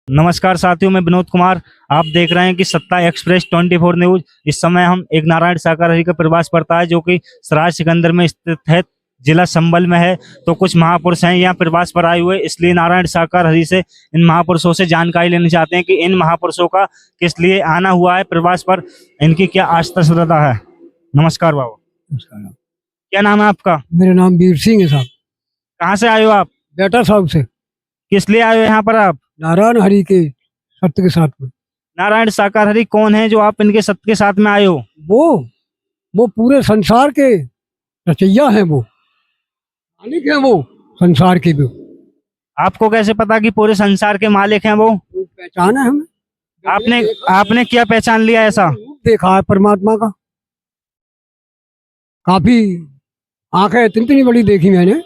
नमस्कार साथियों, मैं विनोद कुमार। आप देख रहे हैं कि सत्ता एक्सप्रेस 24 न्यूज। इस समय हम एक नारायण शाकाहारी का प्रवास पड़ता है जो कि सराय सिकंदर में स्थित है, जिला संबल में है। तो कुछ महापुरुष हैं यहाँ प्रवास पर आए हुए, इसलिए नारायण शाकाहारी से इन महापुरुषों से जानकारी लेना चाहते हैं कि इन महापुरुषों का किस लिए आना हुआ है प्रवास पर, इनकी क्या आस्था श्रद्धा है। नमस्कार बाबा, नमस्कार। क्या नाम है आपका? मेरा नाम वीर सिंह है साहब। कहाँ से आए हो आप? बेटा साहब से। किस लिए आए हो यहाँ पर आप? नारायण हरि के सत्य के साथ में। नारायण शाकाहारी कौन है जो आप इनके सत्य के साथ में आए हो? वो पूरे संसार के रचैया हैं, वो मालिक हैं, वो संसार के भी। आपको कैसे पता कि पूरे संसार के मालिक हैं वो? पहचान है हमें। आपने आपने क्या पहचान लिया ऐसा? रूप देखा है परमात्मा का। काफी आंखें इतनी इतनी बड़ी देखी मैंने,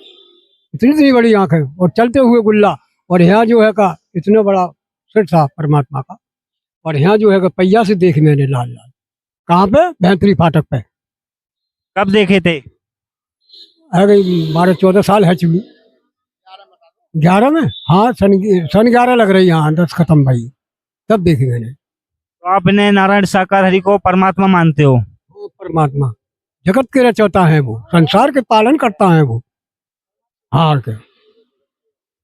इतनी इतनी बड़ी आंखें, और चलते हुए गुल्ला। और यहाँ जो है का इतना बड़ा सिर था परमात्मा का। और यहाँ जो है का पहिया से देखी मैंने लाल लाल। कहाँ पे? भैंतरी फाटक पे। कब देखे थे? है गई 12-14 साल है चुकी। 11 में, हाँ, सन 11 लग रही है। हाँ, 10 खत्म भाई, तब देखी मैंने। तो आप इन्हें नारायण शाकाहारी को परमात्मा मानते हो? वो परमात्मा जगत के रचौता है, वो संसार के पालन करता है, वो हार के।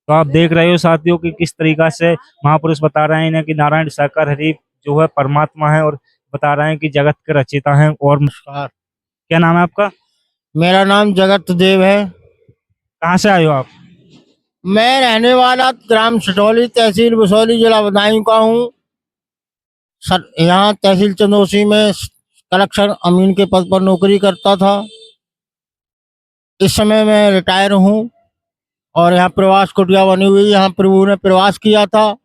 तो आप देख रहे हो साथियों कि किस तरीका से महापुरुष बता रहे हैं इन्हें कि नारायण शाकाहारी जो है परमात्मा है, और बता रहे हैं कि जगत के रचयिता हैं। और नमस्कार। क्या नाम है आपका? मेरा नाम जगत देव है। कहाँ से आए हो आप? मैं रहने वाला ग्राम सटौली, तहसील बसौली, जिला बदायूं का हूँ। यहाँ तहसील चंदोसी में कलेक्शन अमीन के पद पर नौकरी करता था। इस समय मैं रिटायर हूँ और यहाँ प्रवास कुटिया बनी हुई, यहाँ प्रभु ने प्रवास किया था।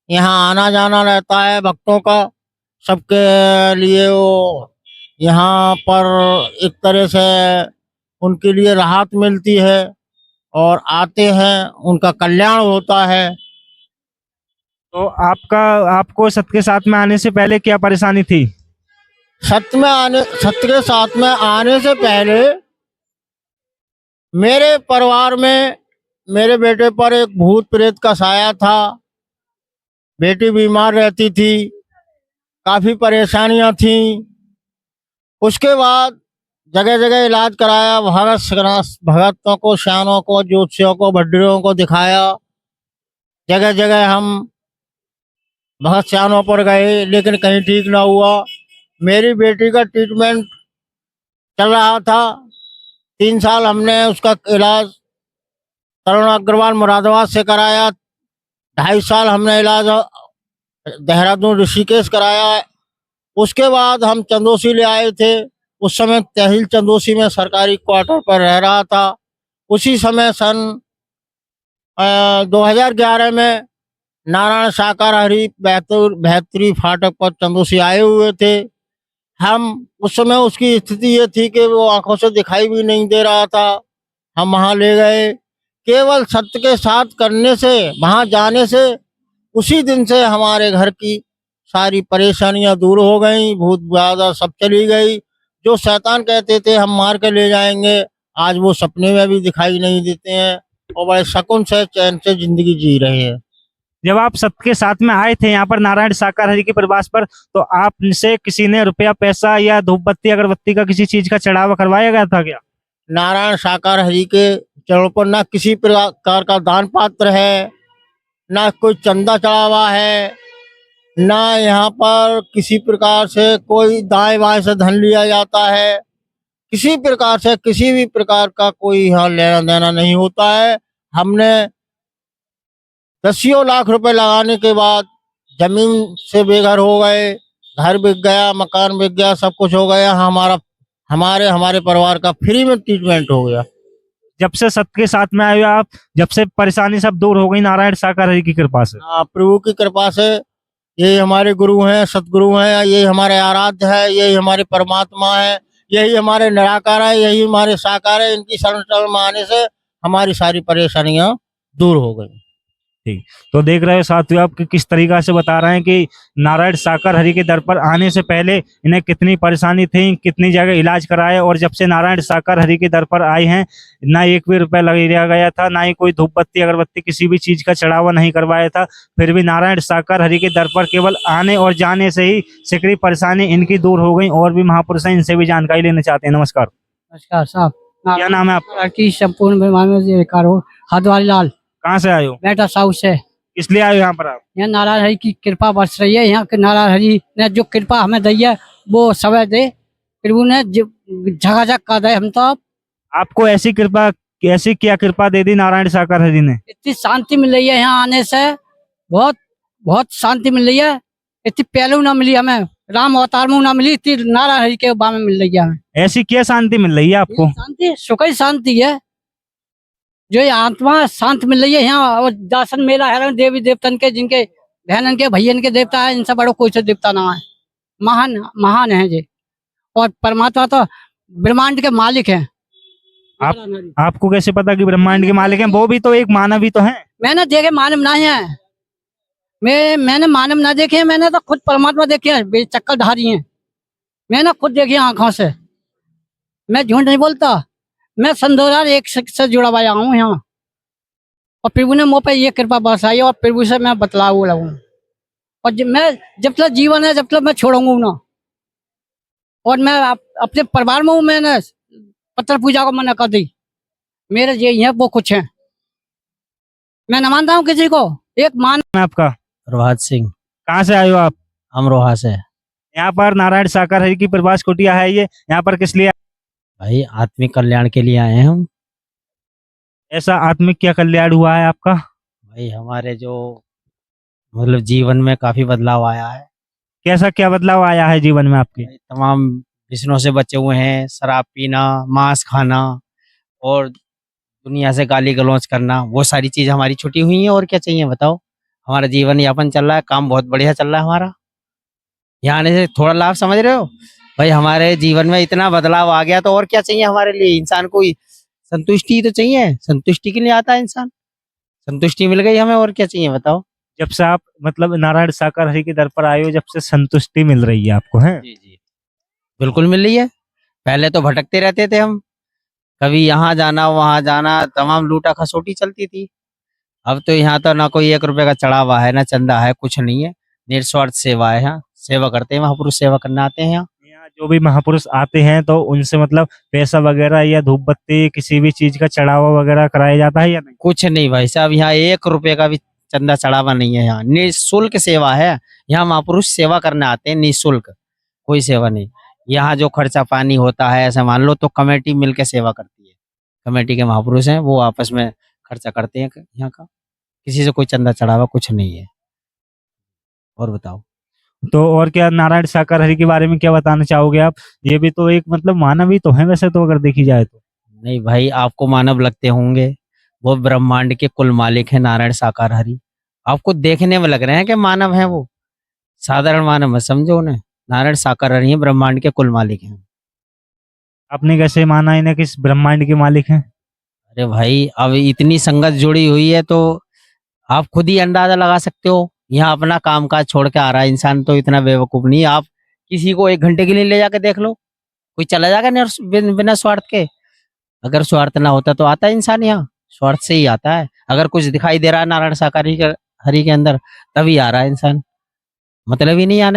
यहाँ आना जाना रहता है भक्तों का, सबके लिए। वो यहाँ पर एक तरह से उनके लिए राहत मिलती है और आते हैं, उनका कल्याण होता है। तो आपको सत्य के साथ में आने से पहले क्या परेशानी थी? सत्य के साथ में आने से पहले मेरे परिवार में मेरे बेटे पर एक भूत प्रेत का साया था। बेटी बीमार रहती थी, काफी परेशानियां थी। उसके बाद जगह जगह इलाज कराया, भगतों को, श्यानों को, ज्योतिषियों को, भड्डरियों को दिखाया। जगह जगह हम भगत श्यानों पर गए, लेकिन कहीं ठीक ना हुआ। मेरी बेटी का ट्रीटमेंट चल रहा था। 3 साल हमने उसका इलाज तरुण अग्रवाल मुरादाबाद से कराया। 2.5 साल हमने इलाज देहरादून ऋषिकेश कराया। उसके बाद हम चंदोसी ले आए थे। उस समय तहसील चंदोसी में सरकारी क्वार्टर पर रह रहा था। उसी समय सन 2011 में नारायण शाकाहारी भैतरी फाटक पर चंदोसी आए हुए थे हम। उस समय उसकी स्थिति ये थी कि वो आंखों से दिखाई भी नहीं दे रहा था। हम वहाँ ले गए। केवल सत्य के साथ करने से, वहाँ जाने से, उसी दिन से हमारे घर की सारी परेशानियां दूर हो गई, भूत बाधा सब चली गई। जो शैतान कहते थे हम मार के ले जाएंगे, आज वो सपने में भी दिखाई नहीं देते हैं और बड़े सुकून से, चैन से जिंदगी जी रहे हैं। जब आप सत्य के साथ में आए थे यहाँ पर नारायण शाकाहारी के प्रवास पर, तो आपसे किसी ने रुपया, पैसा या धूप बत्ती, अगरबत्ती का किसी चीज का चढ़ावा करवाया गया था क्या? नारायण शाकाहारी के चरणों पर ना किसी प्रकार का दान पात्र है, ना कोई चंदा चढ़ावा है, ना यहाँ पर किसी प्रकार से कोई दाएं बाएं से धन लिया जाता है। किसी प्रकार से किसी भी प्रकार का कोई यहाँ लेना देना नहीं होता है। हमने 10 लाख रुपए लगाने के बाद जमीन से बेघर हो गए, घर बिक गया, मकान बिक गया, सब कुछ हो गया। हमारे परिवार का फ्री में ट्रीटमेंट हो गया। जब से सत्य के साथ में आए हो आप, जब से परेशानी सब दूर हो गई नारायण शाकाहारी की कृपा से? प्रभु की कृपा से। यही हमारे गुरु हैं, सतगुरु हैं, यही हमारे आराध्य है, यही हमारे परमात्मा है, यही हमारे निराकार है, यही हमारे साकार है। इनकी शरण में आने से हमारी सारी परेशानियां दूर हो गई। तो देख रहे हो साथियों आप कि किस तरीका से बता रहे हैं कि नारायण साकर हरि के दर पर आने से पहले इन्हें कितनी परेशानी थी, कितनी जगह इलाज कराया, और जब से नारायण साकर हरि के दर पर आए हैं ना एक भी रुपया लगाया गया था, ना ही कोई धूप बत्ती अगरबत्ती किसी भी चीज का चढ़ावा नहीं करवाया था। फिर भी नारायण साकर हरि के दर पर केवल आने और जाने से ही सिकड़ी परेशानी इनकी दूर हो गई। और भी महापुरुष हैं, इनसे भी जानकारी लेना चाहते हैं। नमस्कार, नमस्कार साहब। क्या नाम है आपका? की संपूर्ण बीमारी हो हरद्वारी लाल कहाँ से आए हो? बेटा साउथ से। इसलिए आए हो यहाँ पर आप? यहाँ नारायण हरि की कृपा बरस रही है। यहाँ के नारायण हरि ने जो कृपा हमें दी है वो समय दे, प्रभु ने झकाझक कर दे हम तो। आपको ऐसी कृपा, ऐसी क्या कृपा दे दी नारायण साकर हरि ने? इतनी शांति मिल रही है यहाँ आने से, बहुत बहुत शांति मिल रही है। इतनी पहले ना मिली हमें, राम अवतार में ना मिली, इतनी नारायण हरि के बारे में मिल रही है हमें। ऐसी क्या शांति मिल रही है आपको? शांति, सुख ही शांति है, जो ये आत्मा शांत मिल रही है यहाँ। और दर्शन मेला है देवी देवतन के, जिनके बहनन के भैयन के देवता है, इनसे बड़ो कोई से देवता ना है। महान महान है जी। और परमात्मा तो ब्रह्मांड के मालिक हैं। आपको कैसे पता कि ब्रह्मांड के मालिक हैं? वो भी तो एक मानव ही तो हैं। मैंने देखे, मानव नहीं है। मैंने मानव ना देखे, मैंने तो खुद परमात्मा देखे हैं, बेचक्करधारी हैं। मैंने खुद देखी आंखों से, मैं झूठ नहीं बोलता। मैं सन 2001 से जुड़ा हुआ हूँ यहाँ, और प्रभु ने मुँह पे ये कृपा बरसाई, और प्रभु से मैं बतला हुआ हूँ। और मैं जब तक जीवन है, जब तक मैं छोड़ूंगा ना। और मैं अपने परिवार में हूँ, मैंने पत्थर पूजा को मना कर दी। मेरे ये है वो कुछ है, मैं न मानता हूँ किसी को। एक मान आपका? प्रभात सिंह, कहाँ से आए हो आप? अमरोहा से। यहाँ पर नारायण साकर हरि की प्रवास कुटिया है ये, यहाँ पर किस लिए? भाई आत्मिक कल्याण के लिए आए हैं हम। ऐसा आत्मिक क्या कल्याण हुआ है आपका? भाई हमारे जो मतलब जीवन में काफी बदलाव आया है। कैसा क्या बदलाव आया है जीवन में आपके? भाई, तमाम व्यसनों से बचे हुए हैं, शराब पीना, मांस खाना और दुनिया से गाली गलौज करना, वो सारी चीज हमारी छुटी हुई है। और क्या चाहिए बताओ? हमारा जीवन यापन चल रहा है, काम बहुत बढ़िया चल रहा है हमारा। यहाँ आने से थोड़ा लाभ समझ रहे हो भाई? हमारे जीवन में इतना बदलाव आ गया, तो और क्या चाहिए हमारे लिए? इंसान को संतुष्टि तो चाहिए, संतुष्टि के लिए आता है इंसान। संतुष्टि मिल गई हमें, और क्या चाहिए बताओ? जब से आप मतलब नारायण साकर हरि के दर पर आए हो, जब से संतुष्टि मिल रही है आपको? है जी जी, बिल्कुल मिल रही है। पहले तो भटकते रहते थे हम, कभी यहाँ जाना वहां जाना, तमाम लूटा खसोटी चलती थी। अब तो यहाँ तो ना कोई 1 रुपए का चढ़ावा है, ना चंदा है, कुछ नहीं है। निस्वार्थ सेवा है। यहाँ सेवा करते हैं, महापुरुष सेवा करने आते हैं। यहाँ जो भी महापुरुष आते हैं तो उनसे मतलब पैसा वगैरह या धूप बत्ती किसी भी चीज का चढ़ावा वगैरह कराया जाता है या नहीं? कुछ नहीं भाई साहब, यहाँ 1 रुपए का भी चंदा चढ़ावा नहीं है। यहाँ निःशुल्क सेवा है। यहाँ महापुरुष सेवा करने आते हैं निःशुल्क, कोई सेवा नहीं। यहाँ जो खर्चा पानी होता है, ऐसा मान लो तो कमेटी मिलकर सेवा करती है। कमेटी के महापुरुष हैं, वो आपस में खर्चा करते हैं यहाँ का। किसी से कोई चंदा चढ़ावा कुछ नहीं है। और बताओ? तो और क्या नारायण साकर हरि के बारे में क्या बताना चाहोगे आप? ये भी तो एक मतलब मानव ही तो है वैसे तो, अगर देखी जाए तो। नहीं भाई, आपको मानव लगते होंगे, वो ब्रह्मांड के कुल मालिक है नारायण साकार हरि। आपको देखने में लग रहे हैं कि मानव है, वो साधारण मानव है, समझो उन्हें। नारायण साकार हरि हैं, ब्रह्मांड के कुल मालिक हैं। आपने कैसे माना इन्हें किस ब्रह्मांड के मालिक हैं? अरे भाई, अब इतनी संगत जुड़ी हुई है तो आप खुद ही अंदाजा लगा सकते हो। यहाँ अपना काम काज छोड़ के आ रहा है इंसान, तो इतना बेवकूफ नहीं। आप किसी को 1 घंटे के लिए ले जाके देख लो, कोई चला जाएगा बिना स्वार्थ के? अगर स्वार्थ ना होता तो आता इंसान यहाँ, स्वार्थ से ही आता है। अगर कुछ दिखाई दे रहा है नारायण साकार हरि के अंदर, तभी आ रहा है इंसान, मतलब ही नहीं आने का।